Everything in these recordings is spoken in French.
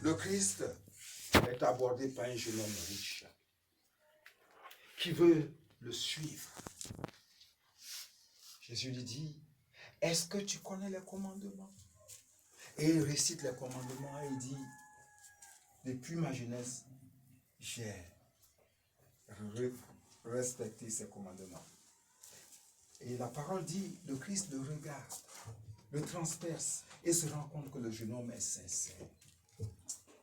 Le Christ est abordé par un jeune homme riche qui veut le suivre. Jésus lui dit, est-ce que tu connais les commandements? Et il récite les commandements et il dit, depuis ma jeunesse, j'ai respecté ces commandements. Et la parole dit, le Christ le regarde, le transperce et se rend compte que le jeune homme est sincère.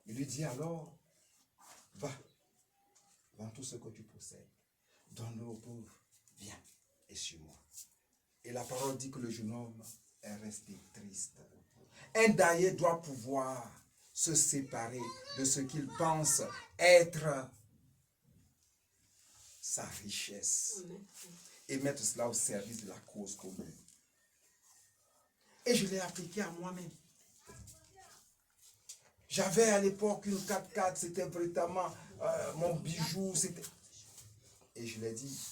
Il lui dit alors, va, vends tout ce que tu possèdes, donne-le aux pauvres, viens et suis-moi. Et la parole dit que le jeune homme est resté triste. Un daïer doit pouvoir se séparer de ce qu'il pense être sa richesse et mettre cela au service de la cause commune. Et je l'ai appliqué à moi-même. J'avais à l'époque une 4x4, c'était véritablement mon bijou. Et je l'ai dit,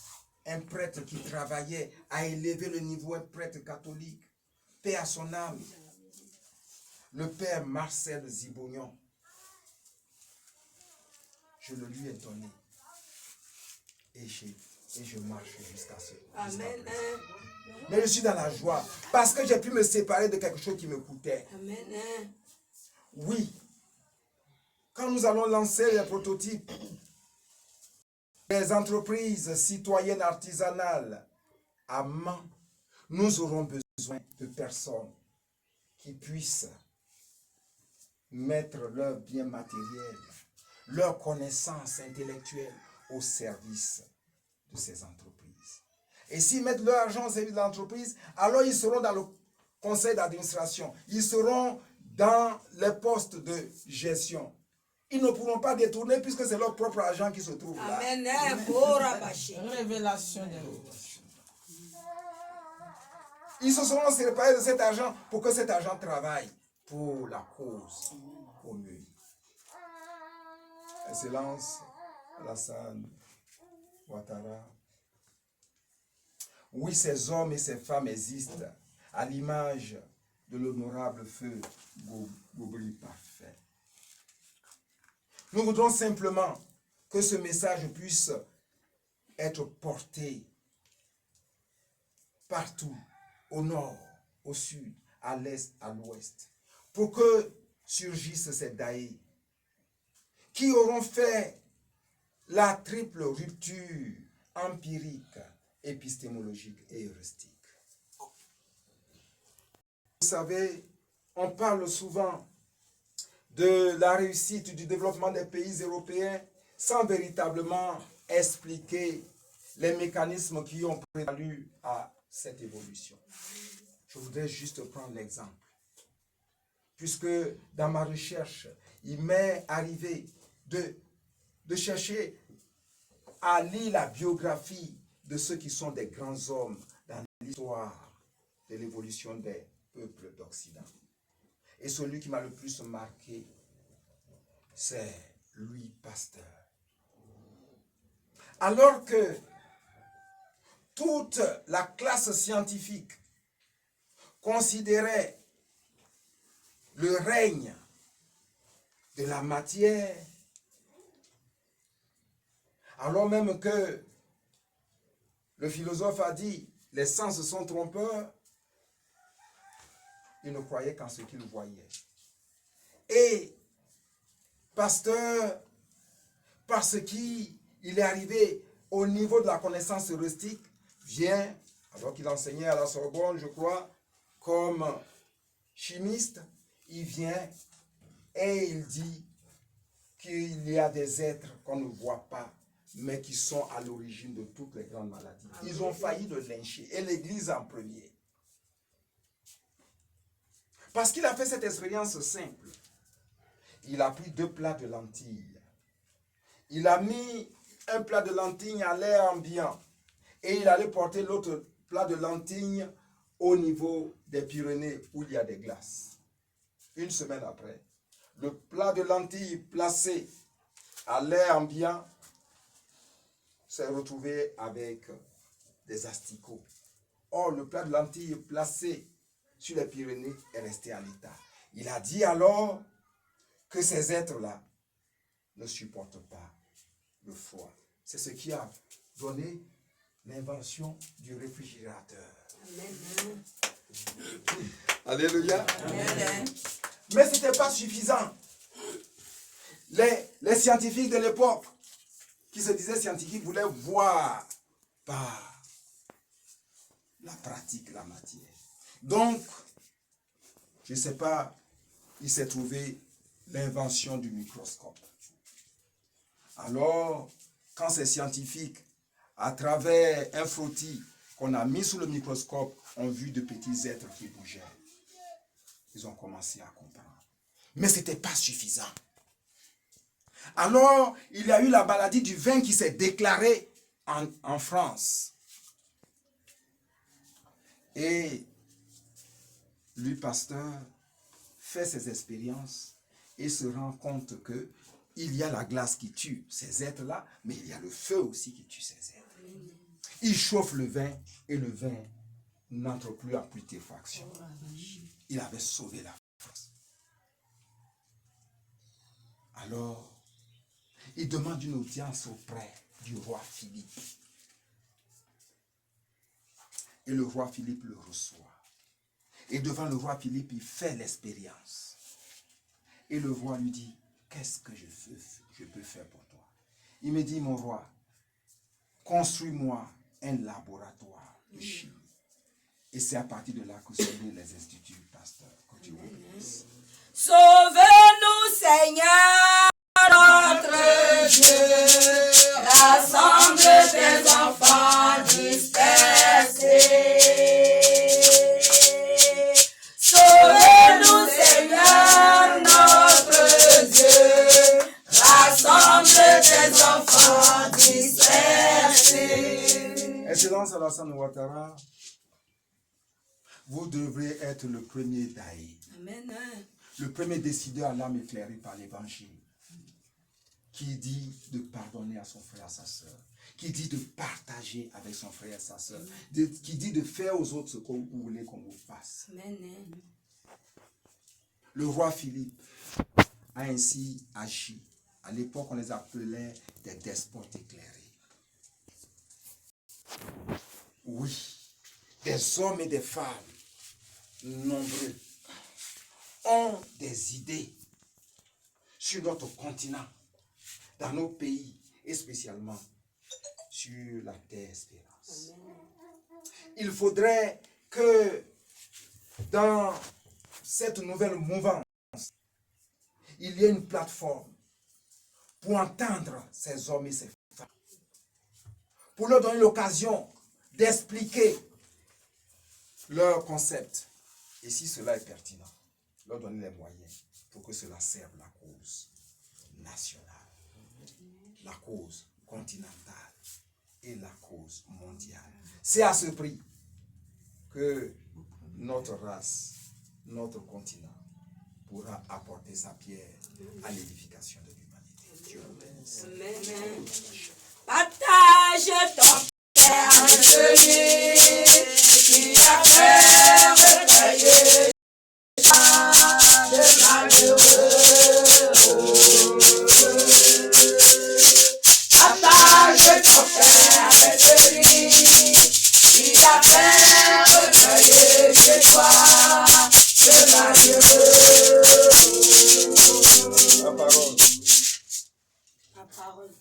un prêtre qui travaillait à élever le niveau, un prêtre catholique, paix à son âme, le père Marcel Zibognon, je le lui ai donné. Et je marche jusqu'à ce moment. Amen. Mais je suis dans la joie parce que j'ai pu me séparer de quelque chose qui me coûtait. Amen. Oui. Quand nous allons lancer les prototypes des entreprises citoyennes artisanales à Mans, nous aurons besoin de personnes qui puissent mettre leurs biens matériels, leurs connaissances intellectuelles au service de ces entreprises. Et s'ils mettent leur argent au service de l'entreprise, alors ils seront dans le conseil d'administration, ils seront dans les postes de gestion. Ils ne pourront pas détourner puisque c'est leur propre argent qui se trouve là. Amen. Révélation. Ils se seront séparés de cet argent pour que cet argent travaille pour la cause commune. Excellence, Alassane Ouattara. Oui, ces hommes et ces femmes existent à l'image de l'honorable feu Gobri parfait. Nous voudrons simplement que ce message puisse être porté partout, au nord, au sud, à l'est, à l'ouest, pour que surgissent ces daïs qui auront fait la triple rupture empirique, épistémologique et heuristique. Vous savez, on parle souvent de la réussite du développement des pays européens sans véritablement expliquer les mécanismes qui ont prévalu à cette évolution. Je voudrais juste prendre l'exemple. Puisque dans ma recherche, il m'est arrivé de chercher à lire la biographie de ceux qui sont des grands hommes dans l'histoire de l'évolution des peuples d'Occident. Et celui qui m'a le plus marqué, c'est Louis Pasteur. Alors que toute la classe scientifique considérait le règne de la matière, alors même que le philosophe a dit les sens sont trompeurs, il ne croyait qu'en ce qu'il voyait. Et Pasteur, parce qu'il est arrivé au niveau de la connaissance heuristique, vient, alors qu'il enseignait à la Sorbonne, je crois, comme chimiste, il vient et il dit qu'il y a des êtres qu'on ne voit pas, mais qui sont à l'origine de toutes les grandes maladies. Ils ont failli le lyncher, et l'Église en premier. Parce qu'il a fait cette expérience simple. Il a pris 2 plats de lentilles. Il a mis un plat de lentilles à l'air ambiant. Et il allait porter l'autre plat de lentilles au niveau des Pyrénées où il y a des glaces. Une semaine après, le plat de lentilles placé à l'air ambiant s'est retrouvé avec des asticots. Or, le plat de lentilles placé sur les Pyrénées est resté à l'état. Il a dit alors que ces êtres-là ne supportent pas le froid. C'est ce qui a donné l'invention du réfrigérateur. Amen. Alléluia. Amen. Mais ce n'était pas suffisant. Les scientifiques de l'époque, qui se disaient scientifiques, voulaient voir par la pratique la matière. Donc, je ne sais pas, il s'est trouvé l'invention du microscope. Alors, quand ces scientifiques, à travers un frottis qu'on a mis sous le microscope, ont vu de petits êtres qui bougeaient, ils ont commencé à comprendre. Mais ce n'était pas suffisant. Alors, il y a eu la maladie du vin qui s'est déclarée en France. Et lui, Pasteur, fait ses expériences et se rend compte que il y a la glace qui tue ces êtres-là, mais il y a le feu aussi qui tue ces êtres. Il chauffe le vin et le vin n'entre plus en putréfaction. Il avait sauvé la France. Alors, il demande une audience auprès du roi Philippe. Et le roi Philippe le reçoit. Et devant le roi Philippe, il fait l'expérience. Et le roi lui dit, qu'est-ce que je peux faire pour toi? Il me dit, mon roi, construis-moi un laboratoire de chimie. Et c'est à partir de là que sont nés les instituts, pasteur, que tu obéisses. Sauve-nous, Seigneur, notre Dieu, rassemble tes enfants dispersés. Sauve-nous, Seigneur, notre Dieu, rassemble tes enfants dispersés. Excellence Alassane Ouattara, vous devrez être le premier daï. Amen. Le premier décideur à l'âme éclairée par l'évangile, qui dit de pardonner à son frère, à sa soeur, qui dit de partager avec son frère et sa soeur, qui dit de faire aux autres ce que vous voulez qu'on vous fasse. Amen. Le roi Philippe a ainsi agi. À l'époque, on les appelait des despotes éclairés. Oui, des hommes et des femmes nombreux ont des idées sur notre continent, dans nos pays et spécialement sur la terre Espérance. Il faudrait que dans cette nouvelle mouvance, il y ait une plateforme pour entendre ces hommes et ces femmes, pour leur donner l'occasion d'expliquer leur concept. Et si cela est pertinent, leur donner les moyens pour que cela serve la cause nationale, la cause continentale et la cause mondiale. C'est à ce prix que notre race, notre continent pourra apporter sa pierre à l'édification de l'humanité. Dieu vous bénisse. Amen. Partage ton Père avec celui qui a fait recueillir de malheureux. Partage ton Père avec celui qui a fait recueillir chez toi de malheureux. La parole. La parole.